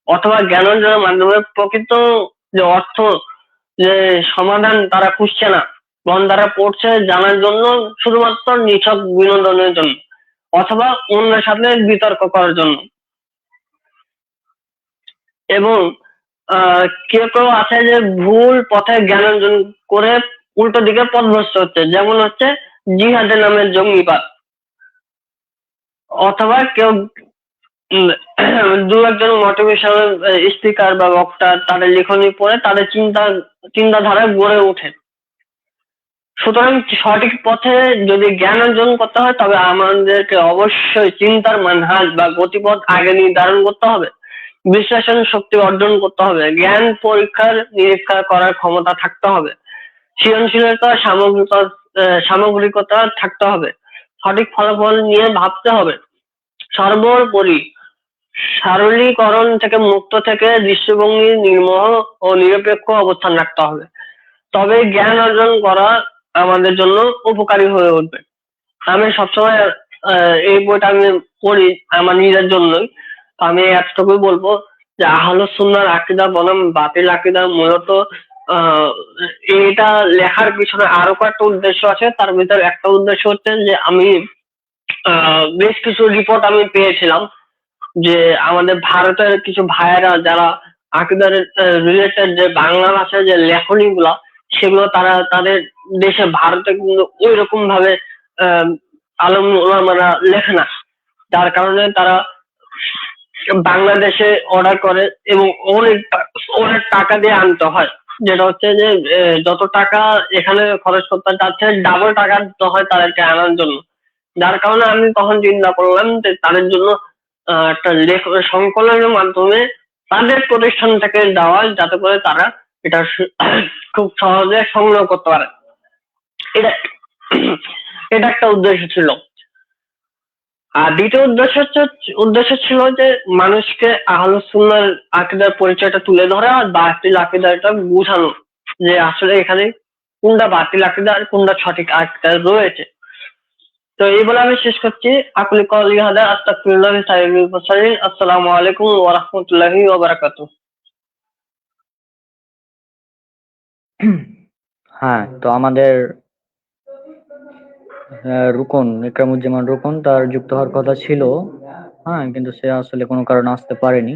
অথবা জ্ঞান অর্জনের মাধ্যমে প্রকৃত যে অর্থ, যে সমাধান তারা খুঁজছে না, বরং তারা পড়ছে জানার জন্য, শুধুমাত্র নিছক বিনোদনের জন্য অথবা অন্যের সাথে বিতর্ক করার জন্য। এবং কেউ কেউ আছে যে ভুল পথে জ্ঞান অর্জন করে উল্টো দিকে পথভ্রষ্ট হচ্ছে, যেমন হচ্ছে জিহাদের নামের জঙ্গিবাদ। অথবা কেউ দু একজন মোটিভেশনাল স্পিকার বা বক্তা তাদের লেখনী পড়ে তাদের চিন্তাধারায় গড়ে ওঠে। সুতরাং সঠিক পথে যদি জ্ঞান অর্জন করতে হয় তবে আমাদেরকে অবশ্যই চিন্তার মানহাজ বা গতিপথ আগে নির্ধারণ করতে হবে, বিশ্লেষণ শক্তি অর্জন করতে হবে, জ্ঞান পরীক্ষার নিরীক্ষা করার ক্ষমতা থাকতে হবে, সৃজনশীলতা সামগ্রিকতা থাকতে হবে, সঠিক ফলাফল নিয়ে ভাবতে হবে। সর্বোপরি সারলীকরণ থেকে মুক্ত থেকে দৃষ্টিভঙ্গি নির্মোহ ও নিরপেক্ষ অবস্থান রাখতে হবে, তবে জ্ঞান অর্জন করা আমাদের জন্য উপকারী হয়ে উঠবে। আমি সবসময় এই বইটা আমি পড়ি আমার নিজের জন্যই। তো আমি এতটুকুই বলবো যে আহলুস সুন্নাহর আকীদা বনাম বাতিল আকীদা মূলত আহ এটা লেখার পিছনে আরো কয়েকটা উদ্দেশ্য আছে। তার ভিতরে একটা উদ্দেশ্য হচ্ছে যে আমি বেশ কিছু রিপোর্ট আমি পেয়েছিলাম যে আমাদের ভারতের কিছু ভাইয়েরা যারা আকীদার রিলেটেড যে বাংলা ভাষায় যে লেখনী গুলা সেগুলো তারা তাদের দেশে ভারতে কিন্তু ওই রকম ভাবে আলেম ওলামারা লেখে না, যার কারণে তারা বাংলাদেশে অর্ডার করে এবং অনেক টাকা দিয়ে আনতে হয়, যেটা হচ্ছে যে যত টাকা এখানে খরচ করতে যাচ্ছে ডাবল টাকা দিতে হয় তাদেরকে আনার জন্য। যার কারণে আমি তখন চিন্তা করলাম যে তাদের জন্য একটা সংকলনের মাধ্যমে তাদের প্রতিষ্ঠান থেকে দেওয়া, যাতে করে তারা এটা খুব সহজে সংগ্রহ করতে পারে। এটা এটা একটা উদ্দেশ্য ছিল। আর দ্বিতীয় উদ্দেশ্য ছিল যে মানুষকে আহলুস সুন্নাহর আকীদার পরিচয়টা তুলে ধরা আর বাতিল আকীদাটা বোঝানো, যে আসলে এখানে কোনটা বাতিল আকীদা আর কোনটা সঠিক আকীদা রয়েছে। তো এই বলে আমি শেষ করছি। আকুলি কওলি হাদা আস্তাগফিরুল্লাহ সাইয়্যিদুল মুরসালিন। আসসালামু আলাইকুম ওয়া রাহমাতুল্লাহি ওয়া বারাকাতুহু। হ্যাঁ, তো আমাদের রুকন ইকরামুজ্জামান রুকন তার যুক্ত হওয়ার কথা ছিল। হ্যাঁ, কিন্তু সে আসলে কোনো কারণে আসতে পারেনি।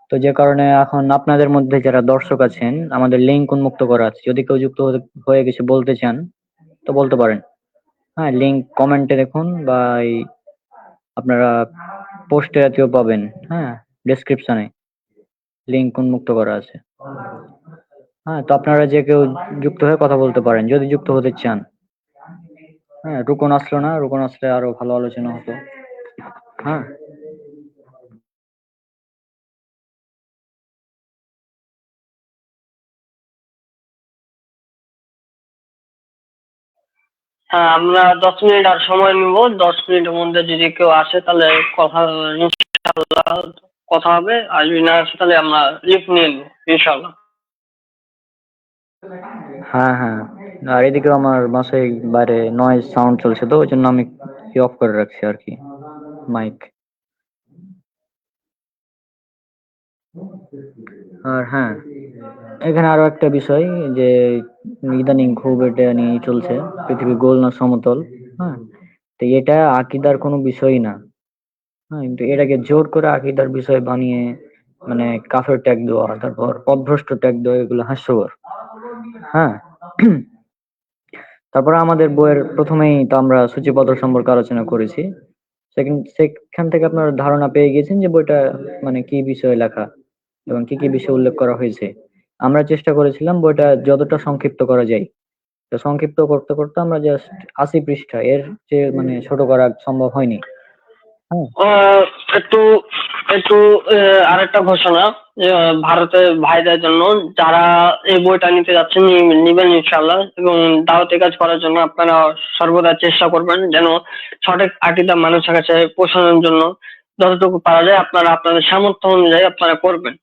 তো যে কারণে এখন আপনাদের মধ্যে যারা দর্শক আছেন আমাদের লিংক উন্মুক্ত করা আছে, যদি কেউ যুক্ত হয়ে কিছু বলতে চান তো বলতে পারেন। হ্যাঁ, লিংক কমেন্টে দেখুন বা এই আপনারা পোস্টে জাতীয় পাবেন। হ্যাঁ, ডেসক্রিপশনে লিংক উন্মুক্ত করা আছে। হ্যাঁ, তো আপনারা যে কেউ যুক্ত হয়ে কথা বলতে পারেন যদি যুক্ত হতে চান। হ্যাঁ, রুকন আসলো না, রুকন আসলে আরো ভালো আলোচনা হতো। হ্যাঁ, হ্যাঁ, আমরা 10 মিনিট আর সময় নিব। 10 মিনিটের মধ্যে যদি কেউ আসে তাহলে কথা ইনশাআল্লাহ কথা হবে, আর যদি না আসে তাহলে আমরা লিফট নিয়ে নেবো ইনশাআল্লাহ। হ্যাঁ, হ্যাঁ। আর এদিকেও আমার বাসায় বাইরে নয়েজ সাউন্ড চলছে, তো ওই জন্য আমি অফ করে রাখছি আর কি মাইক। আর হ্যাঁ, এখানে আরো একটা বিষয় যে ইদানিং খুব এটা নিয়ে চলছে, পৃথিবী গোল না সমতল। হ্যাঁ, তো এটা আকীদার কোনো বিষয়ই না। হ্যাঁ, কিন্তু এটাকে জোর করে আকীদার বিষয় বানিয়ে মানে কাফের ট্যাগ দেওয়া, তারপর পথভ্রষ্ট ট্যাগ দেওয়া, এগুলো হাস্যকর। হ্যাঁ, তারপরে আমাদের বইয়ের প্রথমেই তো আমরা সূচিপত্র সম্পর্কে আলোচনা করেছি। সেখান থেকে আপনার ধারণা পেয়ে গেছেন যে বইটা মানে কি বিষয়ে লেখা এবং কি কি বিষয় উল্লেখ করা হয়েছে। আমরা চেষ্টা করেছিলাম বইটা যতটা সংক্ষিপ্ত করা যায়। তো সংক্ষিপ্ত করতে করতে আমরা জাস্ট 80 পৃষ্ঠা, এর চেয়ে মানে ছোট করা সম্ভব হয়নি। হ্যাঁ, আহ, একটু একটু আরেকটা ঘোষণা ভারতের ভাইদের জন্য, যারা এই বইটা নিতে যাচ্ছেন নিবেন ইনশাআল্লাহ, এবং দাওয়াতি কাজ করার জন্য আপনারা সর্বদা চেষ্টা করবেন যেন সঠিক আকীদা মানুষের কাছে পৌঁছানোর জন্য যতটুকু পারা যায় আপনারা আপনাদের সামর্থ্য অনুযায়ী আপনারা করবেন।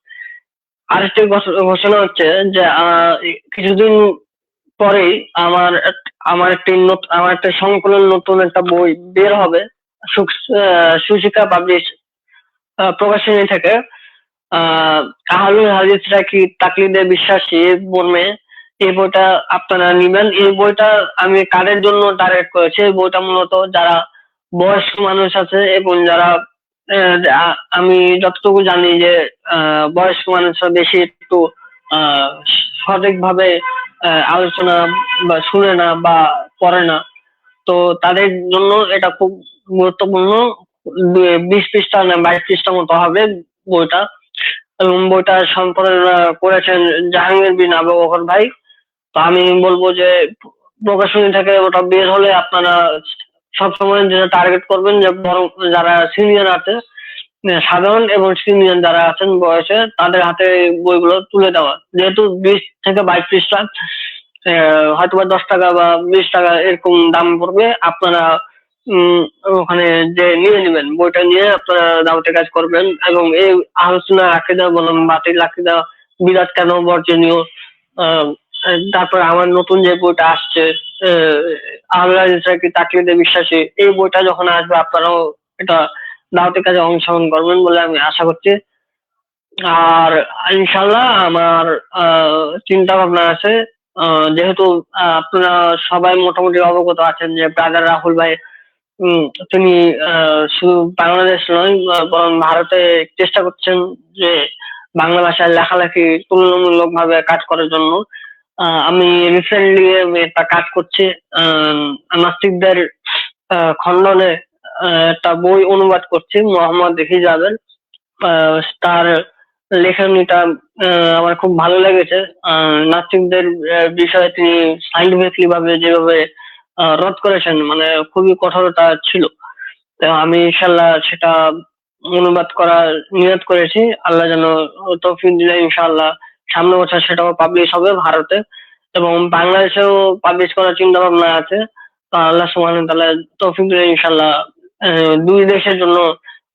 আরেকটি ঘোষণা হচ্ছে যে কিছুদিন পরেই আমার একটা সংকলন নতুন একটা বই বের হবে সুশিক্ষা পাবলিশ প্রকাশনী থেকে। আহলুল হাদিসরা কি তাকলিদে বিশ্বাসী মর্মে এই বইটা আপনারা নিবেন। এই বইটা আমি কাদের জন্য টার্গেট করেছি, এই বইটা মূলত যারা বয়স্ক মানুষ আছে এবং যারা আমি যতটুকু জানি যে বয়স্ক মানুষরা বেশি একটু সঠিকভাবে আলোচনা বা শুনে না বা পড়ে না, তো তাদের জন্য এটা খুব গুরুত্বপূর্ণ। 20 পৃষ্ঠা না 22 পৃষ্ঠা মতো হবে বইটা, এবং বইটা সম্পাদনা করেছেন জাহাঙ্গীর বিন আবু বকর ভাই। তো আমি বলবো যে প্রকাশনী থেকে ওটা বের হলে আপনারা সবসময় যেটা টার্গেট করবেন যে বড় যারা সিনিয়র আছে, সাধারণ এবং সিনিয়র যারা আছেন বয়সে, তাদের হাতে বইগুলো তুলে দেওয়া। যেহেতু 20 থেকে 22 পৃষ্ঠা, হয়তো বা 10 টাকা বা 20 টাকা এরকম দাম পড়বে, আপনারা উম, ওখানে যে নিয়ে নেবেন, বইটা নিয়ে আপনারা দাওয়াতের কাজ করবেন এবং এই আলোচনা আকীদা বলুন, বাতিল আকীদা, বিদআত কেন বর্জনীয়, আহ, তারপর আমার নতুন যে বইটা আসছে, আল্লাহ কি তাকলিদে বিশ্বাসী, এই বইটা যখন আসবে আপনারাও এটা দাওয়াতের কাজে অংশগ্রহণ করবেন বলে আমি আশা করছি। আর ইনশাল্লাহ আমার চিন্তা ভাবনা আছে, যেহেতু আপনারা সবাই মোটামুটি অবগত আছেন যে ব্রাদার রাহুল ভাই, উম, তিনি শুধু বাংলাদেশ নয় বরং ভারতে চেষ্টা করছেন যে বাংলা ভাষায় লেখালেখি তুলনামূলক ভাবে কাজ করার জন্য। আমি রিসেন্টলি একটা কাজ করছি, নাস্তিকদের খণ্ডনে একটা বই অনুবাদ করছি, মোহাম্মদ হিজাবের। তার লেখনীটা আমার খুব ভালো লেগেছে। নাস্তিকদের বিষয়ে তিনি সাইন্টিফিকলি ভাবে যেভাবে রদ করেছেন, মানে খুবই কঠোরতা ছিল। তো আমি ইনশাল্লাহ সেটা অনুবাদ করার নিয়ত করেছি। আল্লাহ যেন তৌফিক দিলে ইনশাআল্লাহ সামনে বছর সেটাও পাবলিশ হবে ভারতে, এবং বাংলাদেশেও পাবলিশ করার চিন্তা ভাবনা আছে। তো আল্লাহ সুবহানাহু ওয়া তাআলা তৌফিক দিলে ইনশাআল্লাহ দুই দেশের জন্য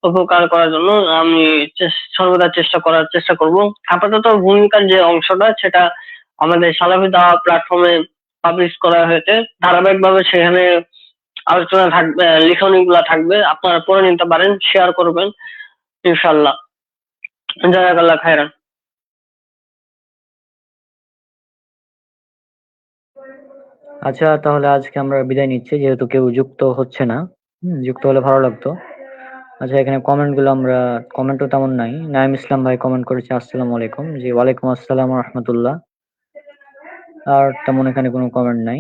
উপকার করার জন্য আমি সর্বদা চেষ্টা করব। আপাতত ভূমিকার যে অংশটা সেটা আমাদের সালাফি দাওয়া প্ল্যাটফর্মে পাবলিশ করা হয়েছে। ধারাবাহিকভাবে সেখানে আলোচনা থাকবে, লিখনী গুলা থাকবে, আপনারা পড়ে নিতে পারেন, শেয়ার করবেন ইনশাল্লাহ। জাযাকাল্লাহ খাইরান। আচ্ছা, তাহলে আজকে আমরা বিদায় নিচ্ছি, যেহেতু কেউ যুক্ত হচ্ছে না। যুক্ত হলে ভালো লাগতো। আচ্ছা, এখানে কমেন্টও তেমন নাই। নাইম ইসলাম ভাই কমেন্ট করেছে আসসালামু আলাইকুম। জি, ওয়ালাইকুম আসসালাম ওয়া রাহমাতুল্লাহ। আর তেমন এখানে কোনো কমেন্ট নাই।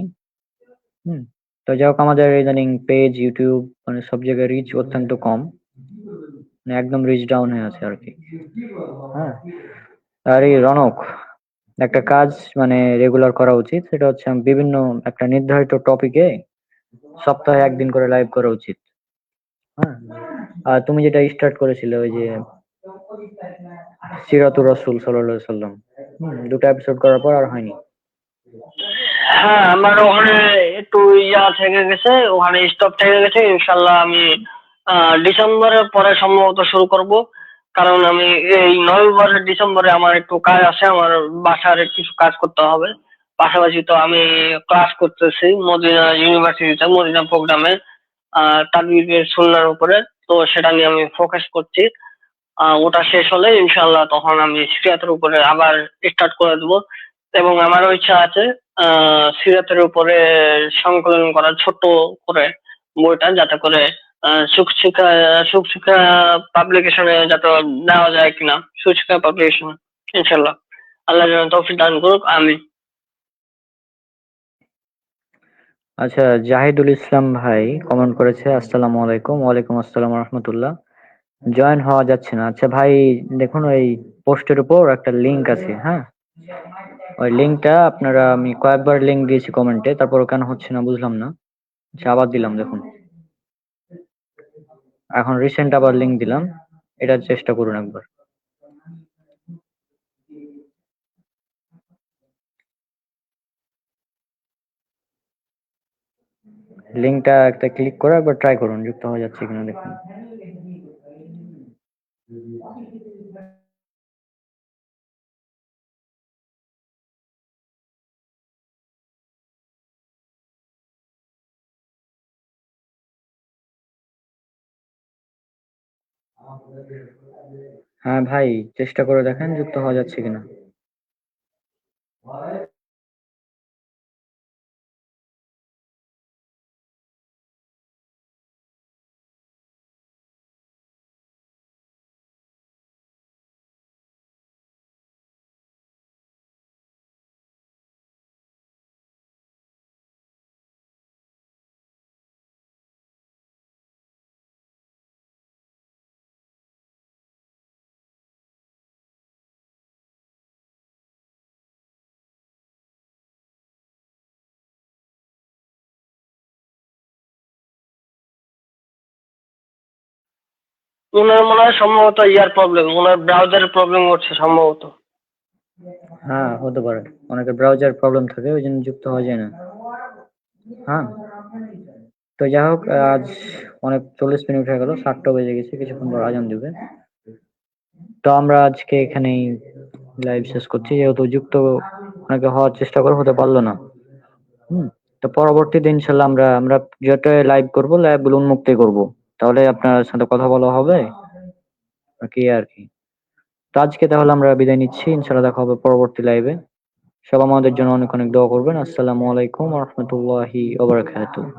হুম তো যাই হোক, আমাদের ইদানিং পেজ, ইউটিউব মানে সব জায়গায় রিচ অত্যন্ত কম, মানে একদম রিচ ডাউন হয়ে আছে আর কি। হ্যাঁ, আর এই রনক, একটা কাজ মানে রেগুলার করা উচিত। সেটা হচ্ছে বিভিন্ন একটা নির্ধারিত টপিকে সপ্তাহে একদিন করে লাইভ করা উচিত। হ্যাঁ, আর তুমি যেটা স্টার্ট করেছিলে ওই যে সিরাতুর রাসূল সাল্লাল্লাহু আলাইহি সাল্লাম, দুটো এপিসোড করার পর আর হয়নি। হ্যাঁ, আমার ওখানে একটু থেকে গেছে, ওখানে স্টপ থেকে গেছে। ইনশাল্লাহ আমি ডিসেম্বরের পরে সম্ভবত শুরু করব, কারণ আমি এই নভেম্বরের ডিসেম্বরে আমার একটু কাজ আছে, আমার বাসার কিছু কাজ করতে হবে। পাশাপাশি তো আমি ক্লাস করতেছি মদিনা ইউনিভার্সিটিতে, মদিনা প্রোগ্রামে তাকবীরের সুন্নাহর উপরে। তো সেটা নিয়ে আমি ফোকাস করছি। ওটা শেষ হলে ইনশাল্লাহ তখন আমি সিরাতের উপরে আবার স্টার্ট করে দেবো। এবং আমারও ইচ্ছা আছে সিরাতের উপরে সংকলন করার, ছোট্ট করে বইটা, যাতে করে সুখ শিক্ষা পাবলিকেশনে যাতে দেওয়া যায় কিনা, সুশিক্ষা পাবলিকেশন। ইনশাল্লাহ আল্লাহ যেন তৌফিক দান করুক, আমি। আচ্ছা, জাহিদুল ইসলাম ভাই কমেন্ট করেছে আসসালামু আলাইকুম। ওয়ালাইকুম আসসালাম ওয়া রাহমাতুল্লাহ। জয়েন হওয়া যাচ্ছে না। আচ্ছা ভাই, দেখুন ওই পোস্টের উপর একটা লিংক আছে। হ্যাঁ, ওই লিংকটা আপনারা, আমি কয়েকবার লিংক দিয়েছি কমেন্টে, তারপর কেন হচ্ছে না বুঝলাম না। আচ্ছা, আবার দিলাম, দেখুন এখন রিসেন্ট আবার লিংক দিলাম, এটা চেষ্টা করুন একবার। লিংকটা একটা ক্লিক করে একবার ট্রাই করুন, যুক্ত হয়ে যাচ্ছে কিনা দেখুন। হ্যাঁ ভাই, চেষ্টা করে দেখেন যুক্ত হওয়া যাচ্ছে কিনা। ওনার মনে হয় সম্ভবত প্রবলেম, ওনার ব্রাউজারের প্রবলেম হচ্ছে সম্ভবত। হ্যাঁ, হতে পারে, অনেকের ব্রাউজার প্রবলেম থাকে, ওই জন্য যুক্ত হওয়া যায় না। হ্যাঁ, তো যাই হোক, আজ অনেক 40 মিনিট হয়ে গেল, 7টা বেজে গেছে, কিছুক্ষণ পর আজান দিবে। তো আমরা আজকে এখানেই লাইভ শেষ করছি, যেহেতু যুক্ত অনেকে হওয়ার চেষ্টা করে হতে পারলো না। তো পরবর্তীতে ইনশাল্লাহ আমরা আমরা যেটা লাইভ করবো, লাইভ গুলো উন্মুক্তই করবো, তাহলে আপনার সাথে কথা বলা হবে কি আর কি। তো আজকে তাহলে আমরা বিদায় নিচ্ছি, ইনশাল্লাহ দেখা হবে পরবর্তী লাইভে। সব আমাদের জন্য অনেক অনেক দোয়া করবেন। আসসালামু আলাইকুম ওয়া রাহমাতুল্লাহি ওয়া বারাকাতুহু।